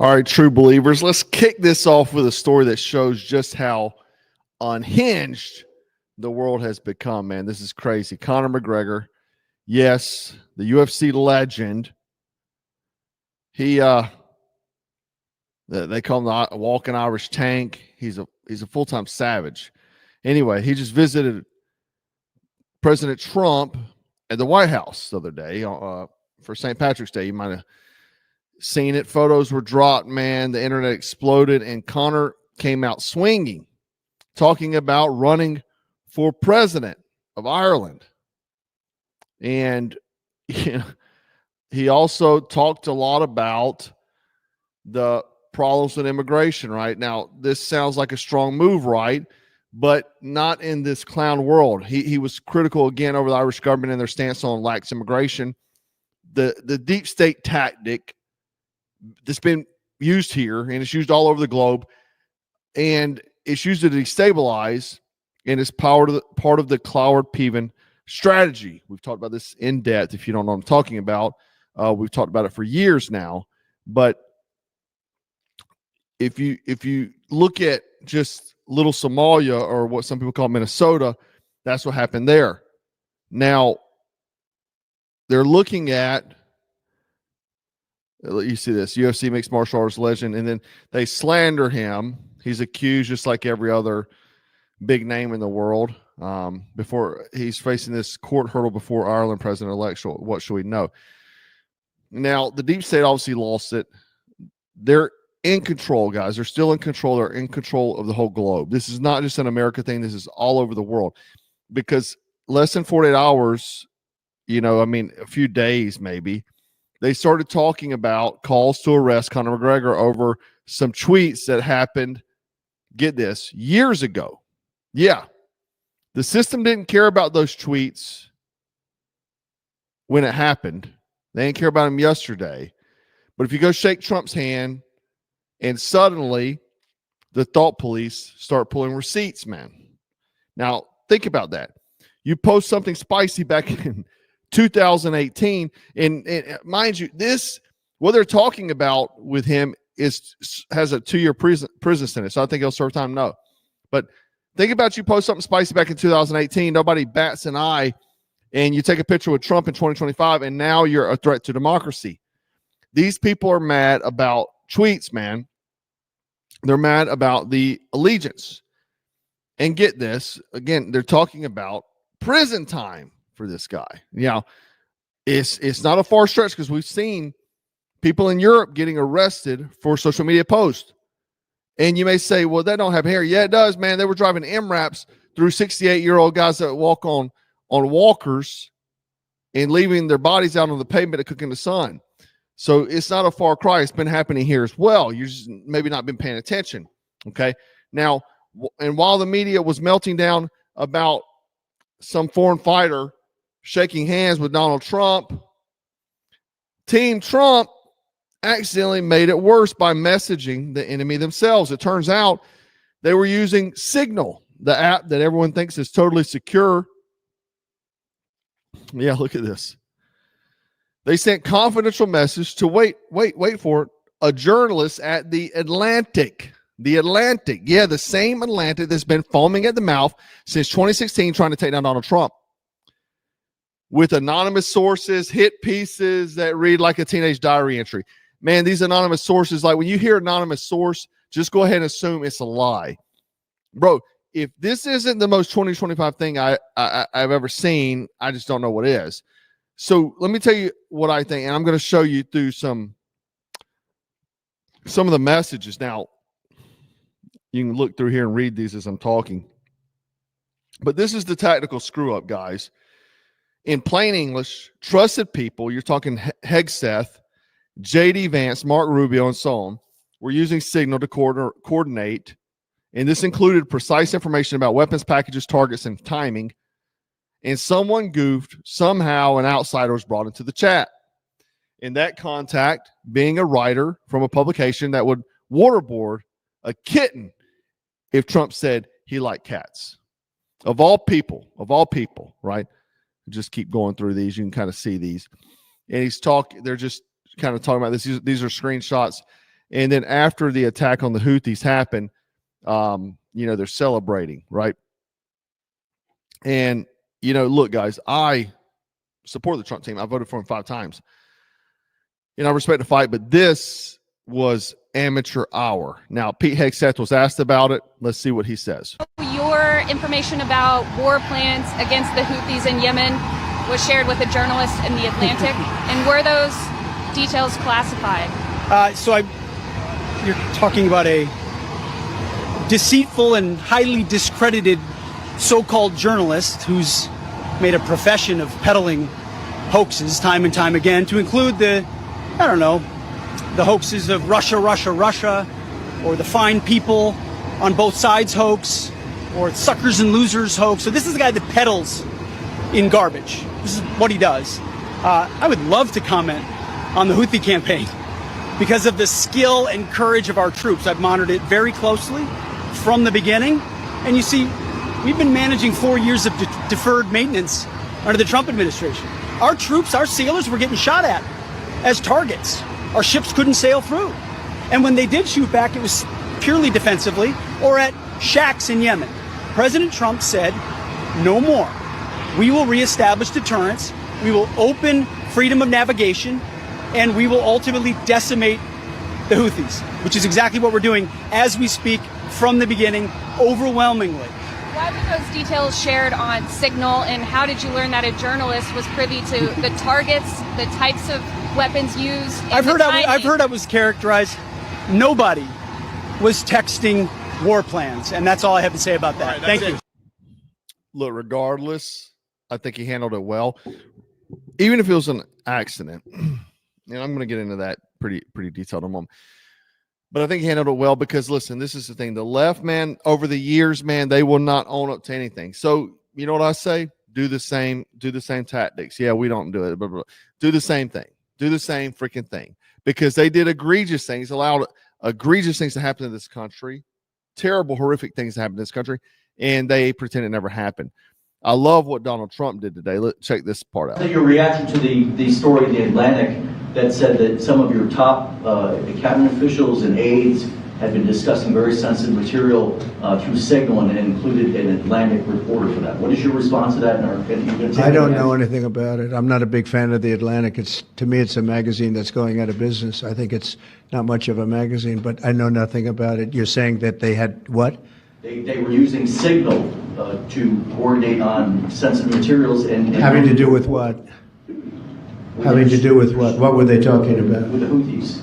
All right, true believers, let's kick this off with a story that shows just how unhinged the world has become, man. This is crazy. Conor McGregor, yes, the UFC legend. He they call him the walking Irish tank. He's a full-time savage. Anyway, he just visited President Trump at the White House the other day for St. Patrick's Day. You might have seen it. Photos were dropped, man. The internet exploded, and Conor came out swinging, talking about running for president of Ireland. And he also talked a lot about the problems with immigration, right? Now, this sounds like a strong move, right? But not in this clown world. He was critical again over the Irish government and their stance on lax immigration. The deep state tactic that's been used here, and it's used all over the globe, and it's used to destabilize, and it's part of the Cloward-Peven strategy. We've talked about this in depth. If you don't know what I'm talking about, we've talked about it for years now. But if you look at just little Somalia, or what some people call Minnesota, that's what happened there. Now, they're looking at, you see this, UFC mixed martial arts legend, and then they slander him. He's accused just like every other big name in the world. Before he's facing this court hurdle before Ireland president-elect. What should we know? Now, the deep state obviously lost it. They're in control, guys. They're still in control. They're in control of the whole globe. This is not just an America thing. This is all over the world, because less than 48 hours, a few days maybe, they started talking about calls to arrest Conor McGregor over some tweets that happened, get this, years ago. Yeah. The system didn't care about those tweets when it happened. They didn't care about them yesterday. But if you go shake Trump's hand, and suddenly the thought police start pulling receipts, man. Now, think about that. You post something spicy back in 2018, and mind you, what they're talking about with him has a 2-year prison sentence. So I think he'll serve time. No. But think about, you post something spicy back in 2018, nobody bats an eye, and you take a picture with Trump in 2025, and now you're a threat to democracy. These people are mad about tweets, man. They're mad about the allegiance. And get this, again, they're talking about prison time for this guy. It's not a far stretch, because we've seen people in Europe getting arrested for social media posts. And you may say, well, that don't happen here. Yeah, it does, man. They were driving MRAPs through 68-year-old guys that walk on walkers and leaving their bodies out on the pavement to cook in the sun. So it's not a far cry. It's been happening here as well. You just maybe not been paying attention. Okay. Now, and while the media was melting down about some foreign fighter shaking hands with Donald Trump, Team Trump accidentally made it worse by messaging the enemy themselves. It turns out they were using Signal, the app that everyone thinks is totally secure. Yeah, look at this. They sent confidential message to wait for it, a journalist at the Atlantic. The Atlantic. Yeah, the same Atlantic that's been foaming at the mouth since 2016 trying to take down Donald Trump. With anonymous sources, hit pieces that read like a teenage diary entry. Man, these anonymous sources, like when you hear anonymous source, just go ahead and assume it's a lie. Bro, if this isn't the most 2025 thing I've ever seen, I just don't know what is. So let me tell you what I think, and I'm going to show you through some of the messages. Now, you can look through here and read these as I'm talking. But this is the tactical screw-up, guys. In plain English, trusted people, you're talking Hegseth, J.D. Vance, Mark Rubio, and so on, were using Signal to coordinate, and this included precise information about weapons packages, targets, and timing. And someone goofed. Somehow an outsider was brought into the chat. And that contact, being a writer from a publication that would waterboard a kitten if Trump said he liked cats. Of all people, right? Just keep going through these. You can kind of see these. And they're just kind of talking about this. These are screenshots. And then after the attack on the Houthis happened, they're celebrating, right? And, look, guys, I support the Trump team. I voted for him 5 times. I respect the fight, but this was amateur hour. Now, Pete Hegseth was asked about it. Let's see what he says. Your information about war plans against the Houthis in Yemen was shared with a journalist in The Atlantic. And were those details classified? You're talking about a deceitful and highly discredited so-called journalist who's made a profession of peddling hoaxes time and time again, to include the hoaxes of Russia, or the fine people on both sides hoax, or suckers and losers hoax. So this is the guy that peddles in garbage. This is what he does. I would love to comment on the Houthi campaign because of the skill and courage of our troops. I've monitored it very closely from the beginning. And you see, we've been managing 4 years of deferred maintenance under the Trump administration. Our troops, our sailors were getting shot at as targets. Our ships couldn't sail through. And when they did shoot back, it was purely defensively or at shacks in Yemen. President Trump said, no more. We will reestablish deterrence. We will open freedom of navigation, and we will ultimately decimate the Houthis, which is exactly what we're doing as we speak from the beginning, overwhelmingly. Why were those details shared on Signal, and how did you learn that a journalist was privy to the targets, the types of weapons used? I've heard I was characterized. Nobody was texting war plans, and that's all I have to say about that. Thank you. Look, regardless, I think he handled it well. Even if it was an accident, and I'm going to get into that pretty detailed in a moment. But I think he handled it well because, listen, this is the thing. The left, man, over the years, man, they will not own up to anything. So, you know what I say? Do the same tactics. Yeah, we don't do it. Blah, blah, blah. Do the same thing. Do the same freaking thing. Because they did egregious things, allowed egregious things to happen in this country, terrible, horrific things to happen in this country, and they pretend it never happened. I love what Donald Trump did today. Let's check this part out. Your reaction to the story in The Atlantic that said that some of your top cabinet officials and aides had been discussing very sensitive material through Signal and included an Atlantic reporter for that. What is your response to that? I don't know anything about it. I'm not a big fan of The Atlantic. To me, it's a magazine that's going out of business. I think it's not much of a magazine, but I know nothing about it. You're saying that they had what? They were using Signal to coordinate on sensitive materials and having to do with what? Having to do with what? What were they talking about? With the Houthis.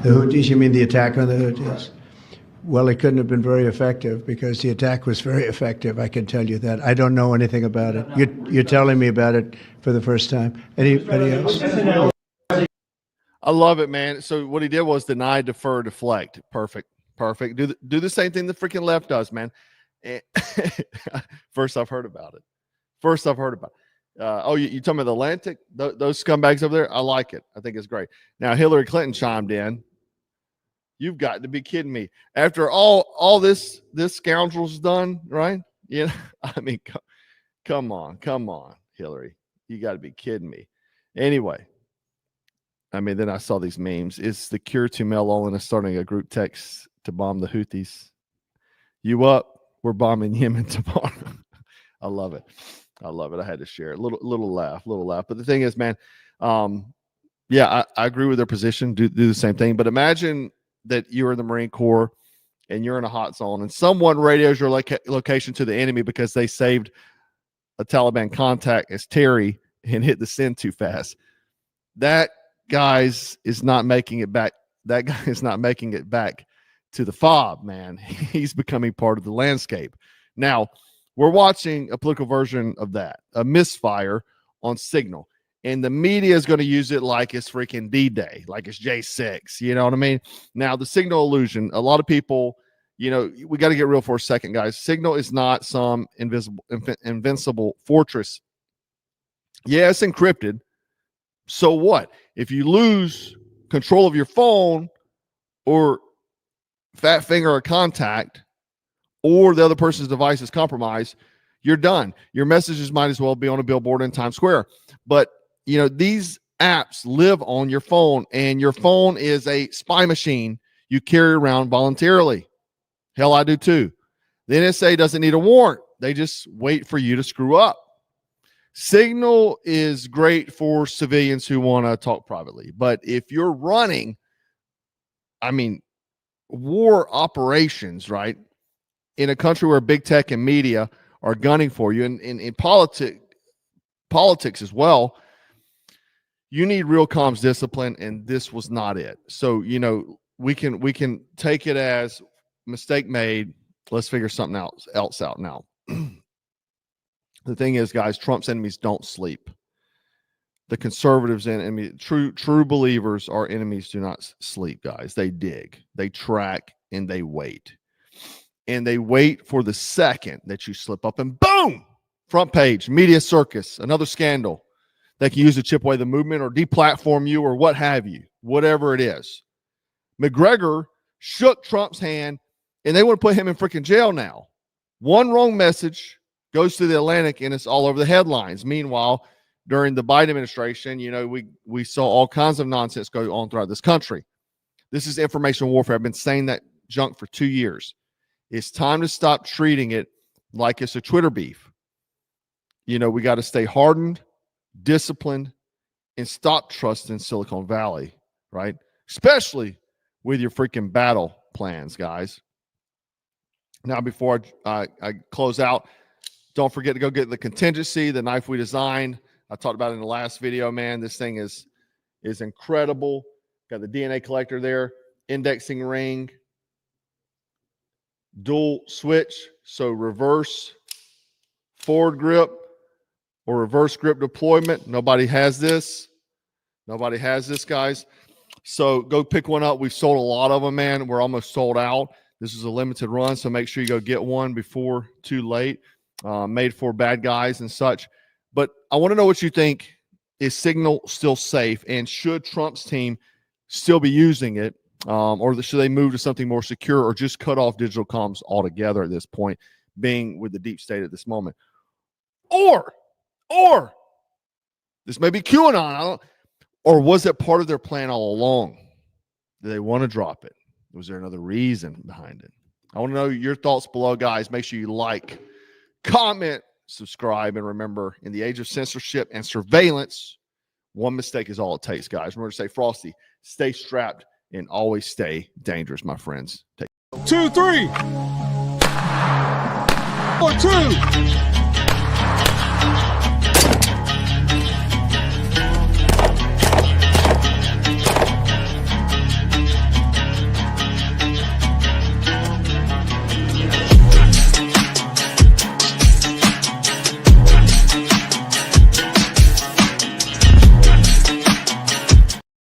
The Houthis? You mean the attack on the Houthis? Well, it couldn't have been very effective because the attack was very effective. I can tell you that. I don't know anything about it. You're telling me about it for the first time. Anybody else? I love it, man. So what he did was deny, defer, deflect. Perfect. Do the same thing the freaking left does, man. First I've heard about it. You talking about the Atlantic? Those scumbags over there? I like it. I think it's great. Now, Hillary Clinton chimed in. You've got to be kidding me. After all this scoundrel's done, right? I mean, come on, Hillary. You got to be kidding me. Anyway, I mean, then I saw these memes. Is the cure to Mel Olin starting a group text to bomb the Houthis? You up? We're bombing Yemen tomorrow. I love it. I had to share it. Little laugh. But the thing is, man, I agree with their position. Do the same thing. But imagine that you're in the Marine Corps and you're in a hot zone and someone radios your location to the enemy because they saved a Taliban contact as Terry and hit the send too fast. That guy's is not making it back. That guy is not making it back to the fob, man. He's becoming part of the landscape. Now, we're watching a political version of that, a misfire on Signal. And the media is going to use it like it's freaking D-Day, like it's J6. You know what I mean? Now, the Signal illusion, a lot of people, we got to get real for a second, guys. Signal is not some invincible fortress. Yeah, it's encrypted. So what? If you lose control of your phone or fat finger or contact, or the other person's device is compromised, you're done. Your messages might as well be on a billboard in Times Square. But, these apps live on your phone, and your phone is a spy machine. you carry around voluntarily. Hell, I do too. The NSA doesn't need a warrant. They just wait for you to screw up. Signal is great for civilians who want to talk privately. But if you're running, war operations, right, in a country where big tech and media are gunning for you, and in politics as well, you need real comms discipline, and this was not it. So, we can take it as mistake made. Let's figure something else out now. The thing is, guys, Trump's enemies don't sleep. The conservatives and true believers, our enemies, do not sleep, guys. They dig, they track, and they wait. And they wait for the second that you slip up and boom, front page, media circus, another scandal. They can use to chip away the movement or deplatform you or what have you, whatever it is. McGregor shook Trump's hand, and they want to put him in freaking jail now. One wrong message goes to the Atlantic, and it's all over the headlines. Meanwhile, during the Biden administration, we saw all kinds of nonsense go on throughout this country. This is information warfare. I've been saying that junk for 2 years. It's time to stop treating it like it's a Twitter beef. We got to stay hardened, disciplined, and stop trusting Silicon Valley, right? Especially with your freaking battle plans, guys. Now, before I close out, don't forget to go get the contingency, the knife we designed. I talked about it in the last video, man. This thing is incredible. Got the DNA collector there, indexing ring, dual switch, so reverse forward grip or reverse grip deployment. Nobody has this. Nobody has this, guys. So go pick one up. We've sold a lot of them, man. We're almost sold out. This is a limited run, so make sure you go get one before too late. Made for bad guys and such. But I want to know what you think. Is Signal still safe? And should Trump's team still be using it? Or should they move to something more secure or just cut off digital comms altogether at this point, being with the deep state at this moment? Or this may be QAnon. Or was it part of their plan all along? Do they want to drop it? Was there another reason behind it? I want to know your thoughts below, guys. Make sure you like, comment, subscribe, and remember, in the age of censorship and surveillance, one mistake is all it takes, guys. Remember to stay frosty, stay strapped, and always stay dangerous, my friends. 2, 3. 4, 2.